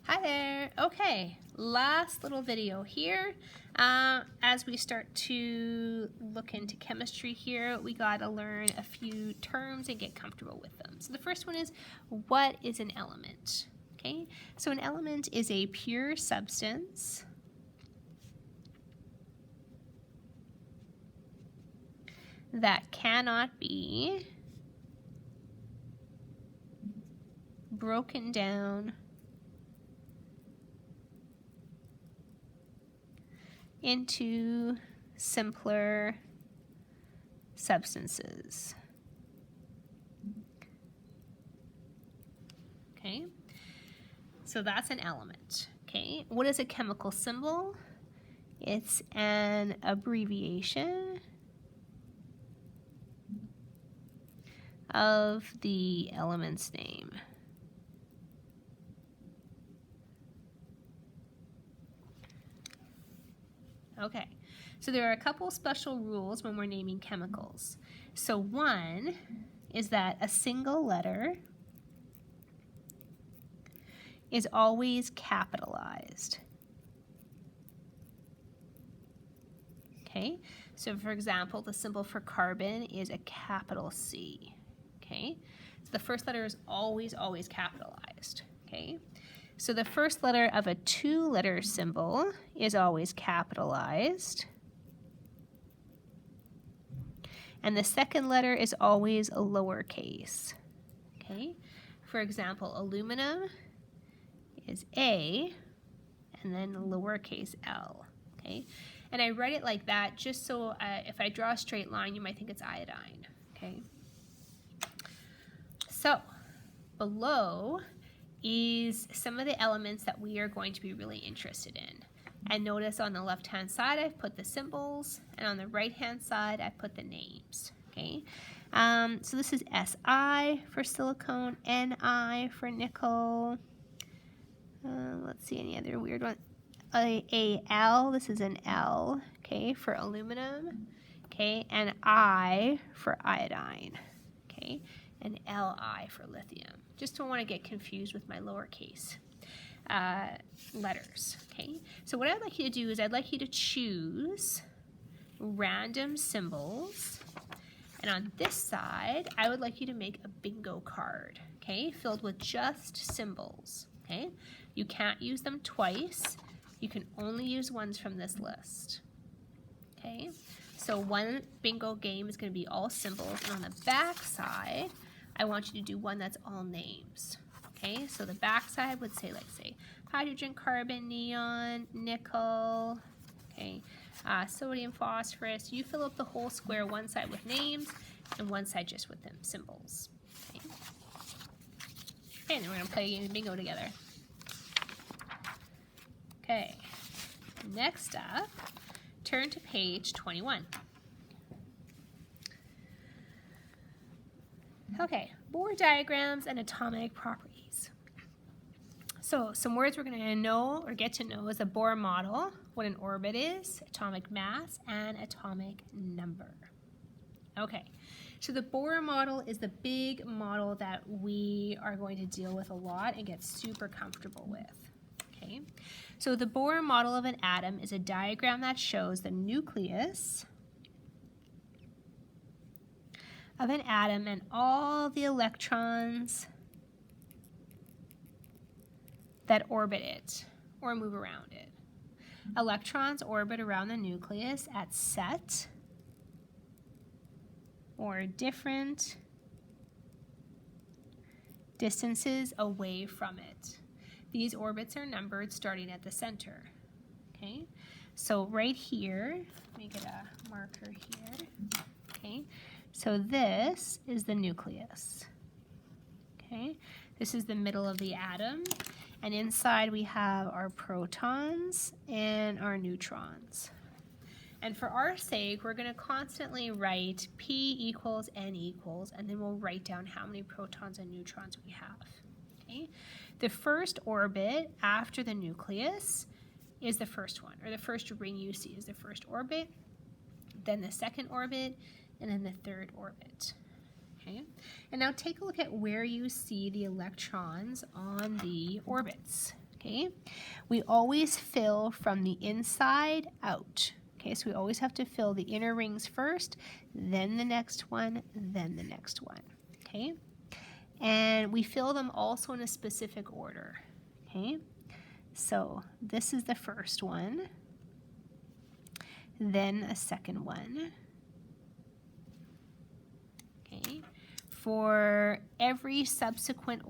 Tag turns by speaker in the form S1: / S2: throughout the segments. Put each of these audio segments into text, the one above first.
S1: Hi there. Okay, last little video here. As we start to look into chemistry here, we got to learn a few terms and get comfortable with them. So the first one is, what is an element? Okay, so an element is a pure substance that cannot be broken down into simpler substances. Okay, so that's an element. Okay, what is a chemical symbol? It's an abbreviation of the element's name. Okay, so there are a couple special rules when we're naming chemicals. So one is that a single letter is always capitalized. Okay, so for example, the symbol for carbon is a capital C. Okay, so the first letter is always capitalized. Okay, so the first letter of a two-letter symbol is always capitalized. And the second letter is always a lowercase. Okay, for example, aluminum is A and then lowercase l. Okay, and I write it like that just so if I draw a straight line, you might think it's iodine. Okay, so below is some of the elements that we are going to be really interested in. And notice on the left-hand side, I've put the symbols, and on the right-hand side, I've put the names. Okay, so this is Si for silicone, Ni for nickel. Let's see any other weird one. Al, this is an L, okay, for aluminum. Okay, and I for iodine. Okay, and Li for lithium. Just don't want to get confused with my lowercase letters. Okay, so what I'd like you to do is I'd like you to choose random symbols, and on this side I would like you to make a bingo card, okay, filled with just symbols. Okay, you can't use them twice. You can only use ones from this list. Okay, so one bingo game is going to be all symbols, and on the back side I want you to do one that's all names. Okay, so the back side would say, like, say, hydrogen, carbon, neon, nickel, okay, sodium, phosphorus. You fill up the whole square, one side with names and one side just with them symbols. Okay, and then we're going to play a game of bingo together. Okay, next up, turn to page 21. Okay, Bohr diagrams and atomic properties. So some words we're going to know or get to know is the Bohr model, what an orbit is, atomic mass, and atomic number. Okay, so the Bohr model is the big model that we are going to deal with a lot and get super comfortable with. Okay, so the Bohr model of an atom is a diagram that shows the nucleus of an atom and all the electrons that orbit it or move around it. Electrons orbit around the nucleus at set or different distances away from it. These orbits are numbered starting at the center. Okay, so right here, let me get a marker here. Okay, so this is the nucleus. Okay, this is the middle of the atom, and inside we have our protons and our neutrons. And for our sake, we're going to constantly write P equals N equals, and then we'll write down how many protons and neutrons we have. Okay, the first orbit after the nucleus is the first one, or the first ring you see is the first orbit, then the second orbit, and then the third orbit. Okay, and now take a look at where you see the electrons on the orbits. Okay, we always fill from the inside out. Okay, so we always have to fill the inner rings first, then the next one, then the next one. Okay, and we fill them also in a specific order. Okay, so this is the first one, then a second one. Okay, for every subsequent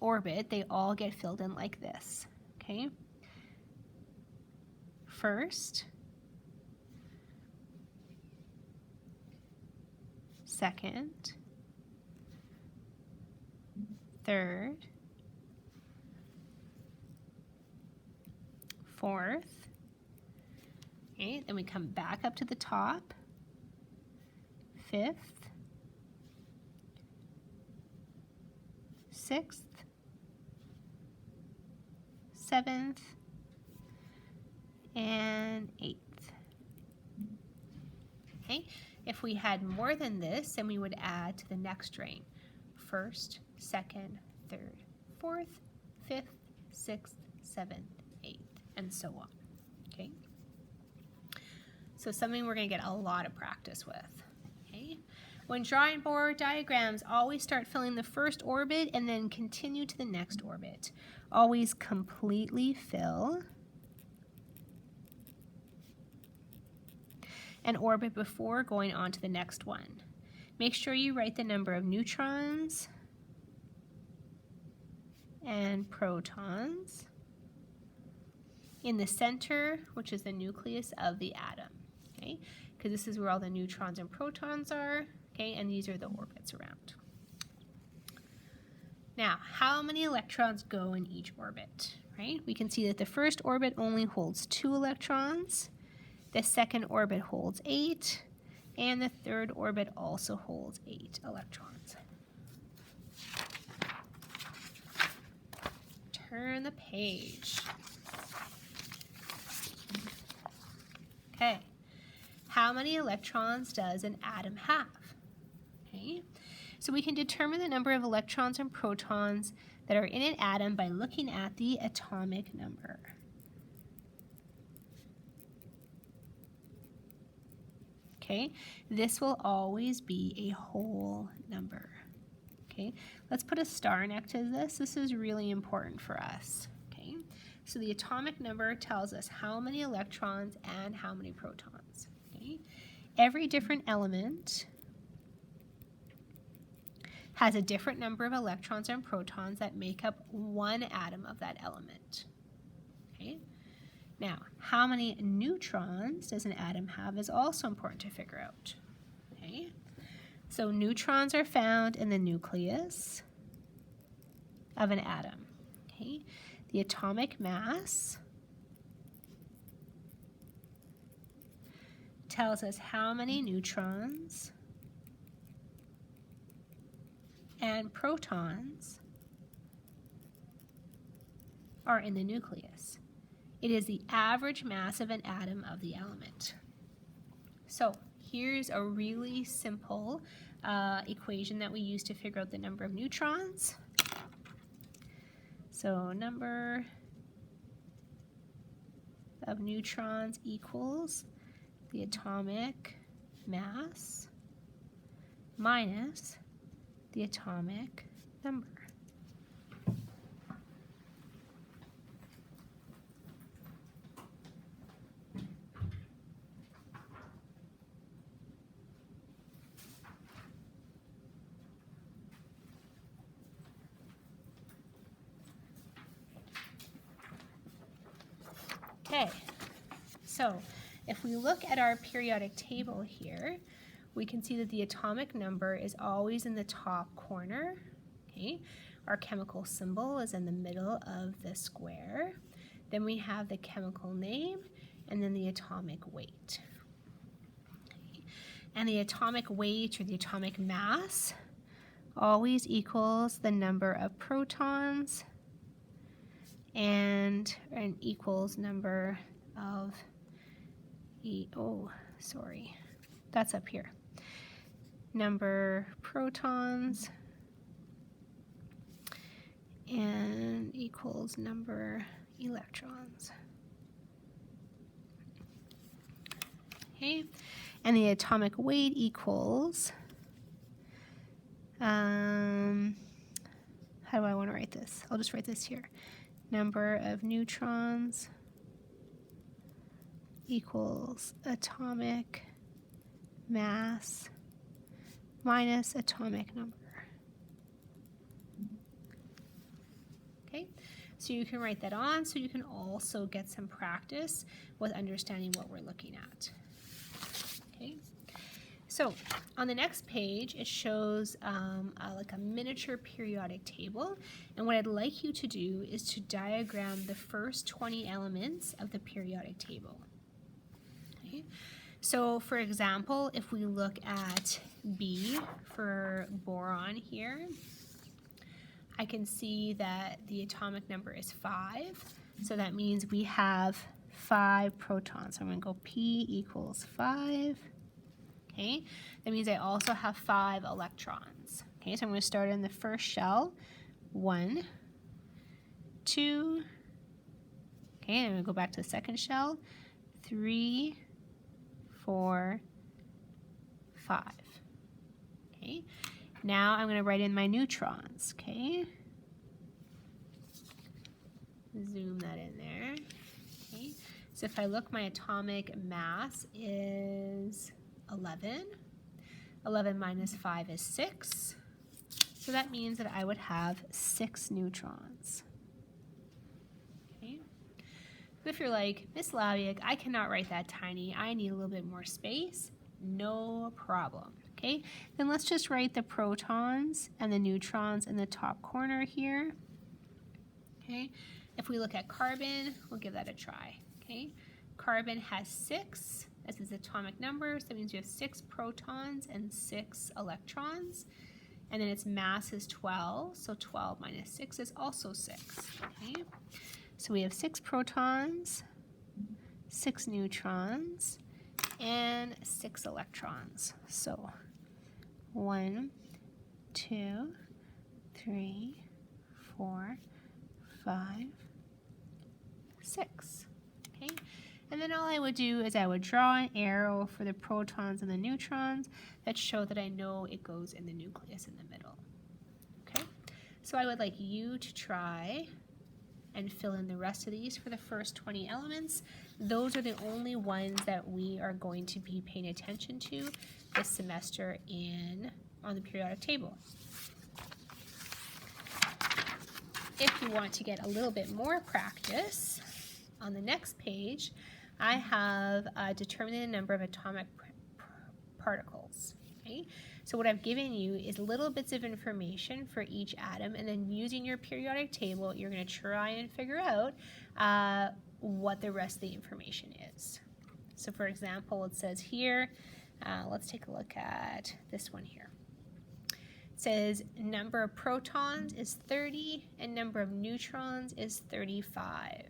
S1: orbit, they all get filled in like this. Okay, first, second, third, fourth. Okay, then we come back up to the top, fifth, sixth, seventh, and eighth. Okay, if we had more than this, then we would add to the next ring. First, second, third, fourth, fifth, sixth, seventh, eighth, and so on. Okay, so something we're going to get a lot of practice with. Okay, when drawing board diagrams, always start filling the first orbit and then continue to the next orbit. Always completely fill an orbit before going on to the next one. Make sure you write the number of neutrons and protons in the center, which is the nucleus of the atom, okay? Because this is where all the neutrons and protons are, okay? And these are the orbits around. Now, how many electrons go in each orbit, right? We can see that the first orbit only holds 2 electrons, the second orbit holds 8, and the third orbit also holds 8 electrons. Turn the page. Okay, how many electrons does an atom have? Okay, so we can determine the number of electrons and protons that are in an atom by looking at the atomic number. Okay, this will always be a whole number. Okay, let's put a star next to this. This is really important for us. Okay, so the atomic number tells us how many electrons and how many protons. Okay, every different element has a different number of electrons and protons that make up one atom of that element. Okay. Now, how many neutrons does an atom have is also important to figure out. Okay, so neutrons are found in the nucleus of an atom. Okay, the atomic mass tells us how many neutrons and protons are in the nucleus. It is the average mass of an atom of the element. So here's a really simple equation that we use to figure out the number of neutrons. So number of neutrons equals the atomic mass minus the atomic number. Okay, so if we look at our periodic table here, we can see that the atomic number is always in the top corner. Okay, our chemical symbol is in the middle of the square. Then we have the chemical name and then the atomic weight. Okay. And the atomic weight or the atomic mass always equals the number of protons and an equals number of that's up here. Number protons and equals number electrons. Okay, and the atomic weight equals, how do I want to write this? I'll just write this here. Number of neutrons equals atomic mass minus atomic number. Okay, so you can write that on so you can also get some practice with understanding what we're looking at. Okay, so on the next page it shows like a miniature periodic table, and what I'd like you to do is to diagram the first 20 elements of the periodic table. Okay, so for example, if we look at B for boron here, I can see that the atomic number is 5, so that means we have 5 protons. So I'm going to go P equals 5. Okay, that means I also have 5 electrons. Okay, so I'm going to start in the first shell. 1, 2, okay, and I'm going to go back to the second shell. 3, 4, 5. Okay, now I'm going to write in my neutrons. Okay, zoom that in there. Okay, so if I look, my atomic mass is 11. 11 minus 5 is 6. So that means that I would have 6 neutrons. Okay. But if you're like, Miss Laviak, I cannot write that tiny. I need a little bit more space. No problem. Okay. Then let's just write the protons and the neutrons in the top corner here. Okay. If we look at carbon, we'll give that a try. Okay. Carbon has 6 as its atomic number, so that means you have 6 protons and 6 electrons. And then its mass is 12, so 12 minus 6 is also 6. Okay? So we have 6 protons, 6 neutrons, and 6 electrons. So 1, 2, 3, 4, 5, 6. Okay? And then all I would do is I would draw an arrow for the protons and the neutrons that show that I know it goes in the nucleus in the middle. Okay, so I would like you to try and fill in the rest of these for the first 20 elements. Those are the only ones that we are going to be paying attention to this semester on the periodic table. If you want to get a little bit more practice, on the next page, I have determined the number of atomic particles. Okay? So what I've given you is little bits of information for each atom, and then using your periodic table, you're going to try and figure out what the rest of the information is. So for example, it says here, let's take a look at this one here. It says number of protons is 30 and number of neutrons is 35.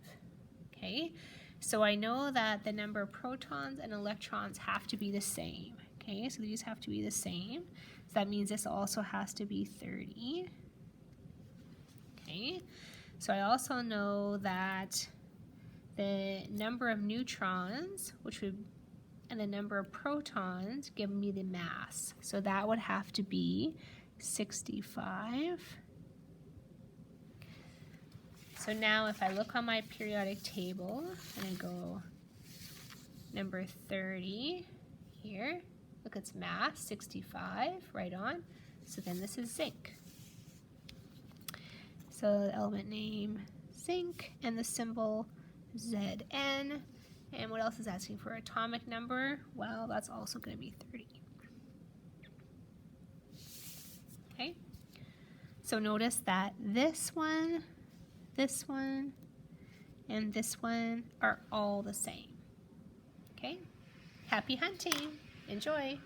S1: Okay, so I know that the number of protons and electrons have to be the same. Okay, so these have to be the same. So that means this also has to be 30. Okay, so I also know that the number of neutrons, and the number of protons give me the mass. So that would have to be 65. So now if I look on my periodic table and I go number 30 here, look, it's mass, 65, right on. So then this is zinc. So the element name, zinc, and the symbol Zn. And what else is asking for? Atomic number? Well, that's also going to be 30. Okay, so notice that this one, and this one are all the same. Okay, happy hunting. Enjoy.